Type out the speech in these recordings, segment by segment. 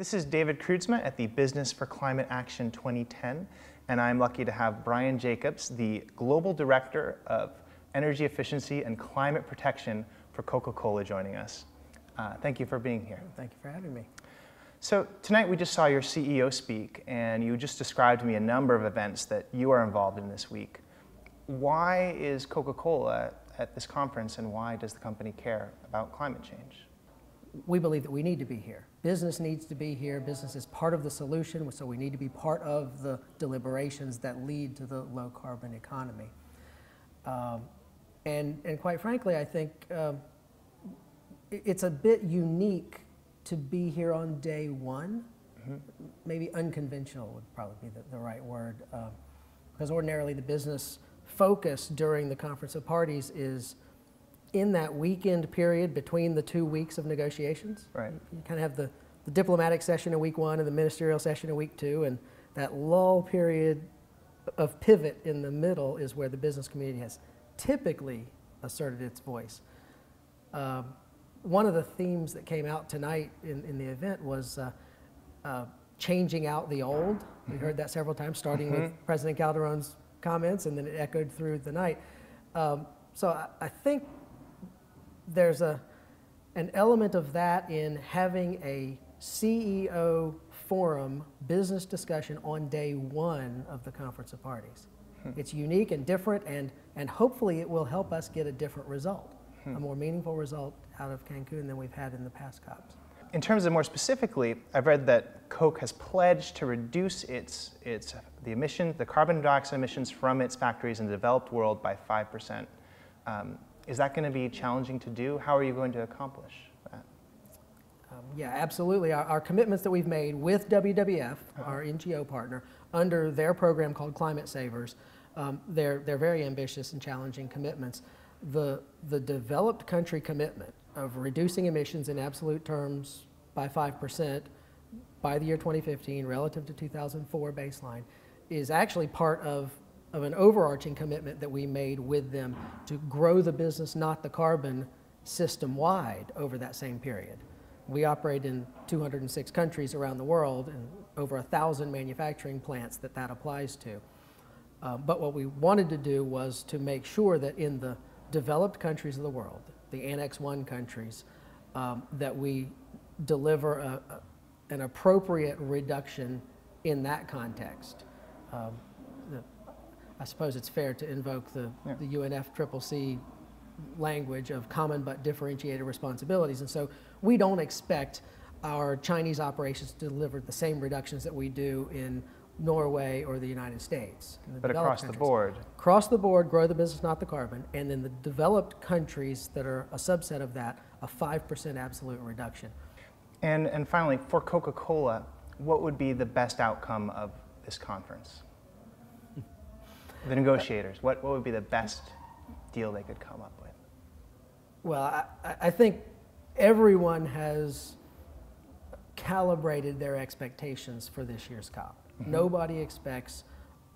This is David Kroodsma at the Business for Climate Action 2010, and I'm lucky to have Bryan Jacobs, the Global Director of Energy Efficiency and Climate Protection for Coca-Cola, joining us. Thank you for being here. Thank you for having me. So tonight we just saw your CEO speak, and you just described to me a number of events that you are involved in this week. Why is Coca-Cola at this conference, and why does the company care about climate change? We believe that we need to be here. Business needs to be here. Business is part of the solution, so we need to be part of the deliberations that lead to the low carbon economy. And quite frankly, I think it's a bit unique to be here on day one. Mm-hmm. Maybe unconventional would probably be the right word, because ordinarily the business focus during the Conference of Parties is in that weekend period between the 2 weeks of negotiations. Right. You kind of have the diplomatic session in week one and the ministerial session in week two, and that lull period of pivot in the middle is where the business community has typically asserted its voice. One of the themes that came out tonight in the event was changing out the old. We heard that several times, starting with President Calderon's comments, and then it echoed through the night. So I think there's an element of that in having a CEO forum business discussion on day one of the Conference of Parties. It's unique and different, and hopefully it will help us get a different result, a more meaningful result out of Cancun than we've had in the past COPs. In terms of more specifically, I've read that Coke has pledged to reduce the carbon dioxide emissions from its factories in the developed world by 5%. Is that going to be challenging to do? How are you going to accomplish that? Yeah, absolutely. Our commitments that we've made with WWF, our NGO partner, under their program called Climate Savers, they're very ambitious and challenging commitments. The developed country commitment of reducing emissions in absolute terms by 5% by the year 2015 relative to 2004 baseline is actually part of an overarching commitment that we made with them to grow the business, not the carbon, system-wide over that same period. We operate in 206 countries around the world and over 1,000 manufacturing plants that applies to. But what we wanted to do was to make sure that in the developed countries of the world, the Annex I countries, that we deliver an appropriate reduction in that context. I suppose it's fair to invoke the UNFCCC language of common but differentiated responsibilities. And so we don't expect our Chinese operations to deliver the same reductions that we do in Norway or the United States. But across the board? Across the board, grow the business, not the carbon. And in the developed countries that are a subset of that, a 5% absolute reduction. And finally, for Coca-Cola, what would be the best outcome of this conference? The negotiators, what would be the best deal they could come up with? Well, I think everyone has calibrated their expectations for this year's COP. Nobody expects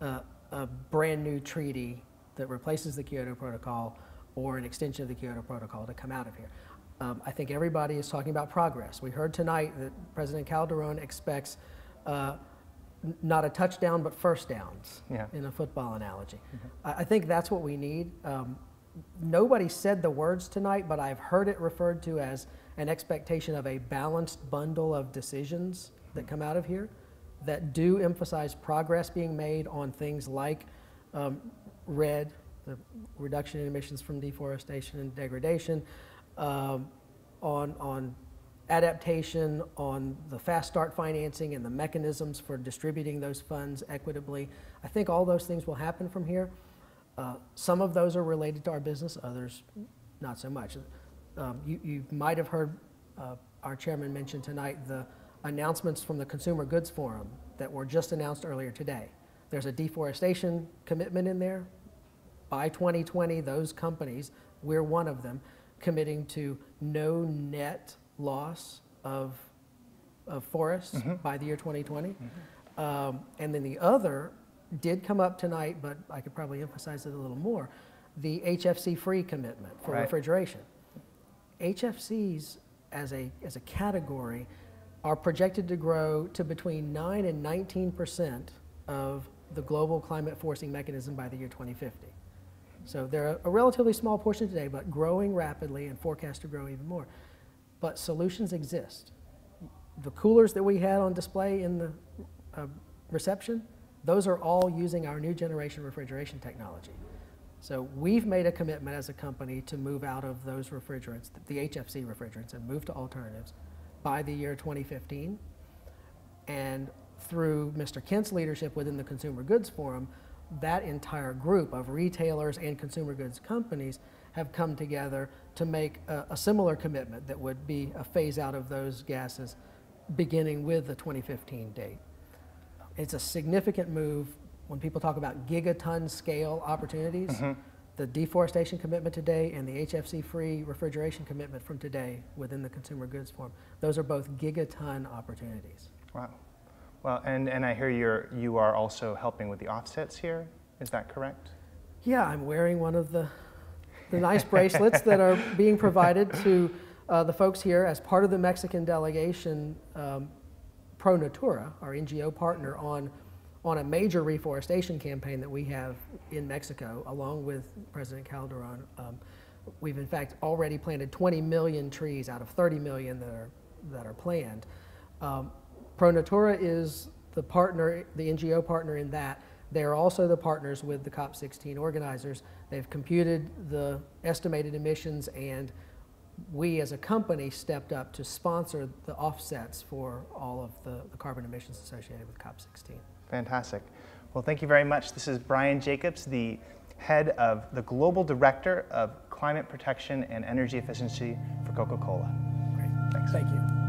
a brand new treaty that replaces the Kyoto Protocol or an extension of the Kyoto Protocol to come out of here. I think everybody is talking about progress. We heard tonight that President Calderon expects not a touchdown, but first downs, in a football analogy. I think that's what we need. Nobody said the words tonight, but I've heard it referred to as an expectation of a balanced bundle of decisions that come out of here that do emphasize progress being made on things like RED, the reduction in emissions from deforestation and degradation, on adaptation, on the fast start financing and the mechanisms for distributing those funds equitably. I think all those things will happen from here. Some of those are related to our business, others not so much. You might have heard our chairman mention tonight the announcements from the Consumer Goods Forum that were just announced earlier today. There's a deforestation commitment in there. By 2020, those companies, we're one of them, committing to no net loss of forests by the year 2020. And then the other did come up tonight, but I could probably emphasize it a little more, the HFC-free commitment for refrigeration. HFCs as a category are projected to grow to between 9 and 19% of the global climate forcing mechanism by the year 2050. So they're a relatively small portion today, but growing rapidly and forecast to grow even more. But solutions exist. The coolers that we had on display in the reception, those are all using our new generation refrigeration technology. So we've made a commitment as a company to move out of those refrigerants, the HFC refrigerants, and move to alternatives by the year 2015. And through Mr. Kent's leadership within the Consumer Goods Forum, that entire group of retailers and consumer goods companies have come together to make a similar commitment that would be a phase out of those gases beginning with the 2015 date. It's a significant move. When people talk about gigaton scale opportunities, the deforestation commitment today and the HFC-free refrigeration commitment from today within the Consumer Goods Forum, those are both gigaton opportunities. Wow. Well, and I hear you are also helping with the offsets here. Is that correct? Yeah, I'm wearing one of the nice bracelets that are being provided to the folks here as part of the Mexican delegation, Pro Natura, our NGO partner, on a major reforestation campaign that we have in Mexico, along with President Calderon. We've in fact already planted 20 million trees out of 30 million that are planned. Pro Natura is the partner, the NGO partner in that. They're also the partners with the COP16 organizers. They've computed the estimated emissions, and we as a company stepped up to sponsor the offsets for all of the carbon emissions associated with COP16. Fantastic. Well, thank you very much. This is Bryan Jacobs, the head of the Global Director of Climate Protection and Energy Efficiency for Coca-Cola. Great. Thanks. Thank you.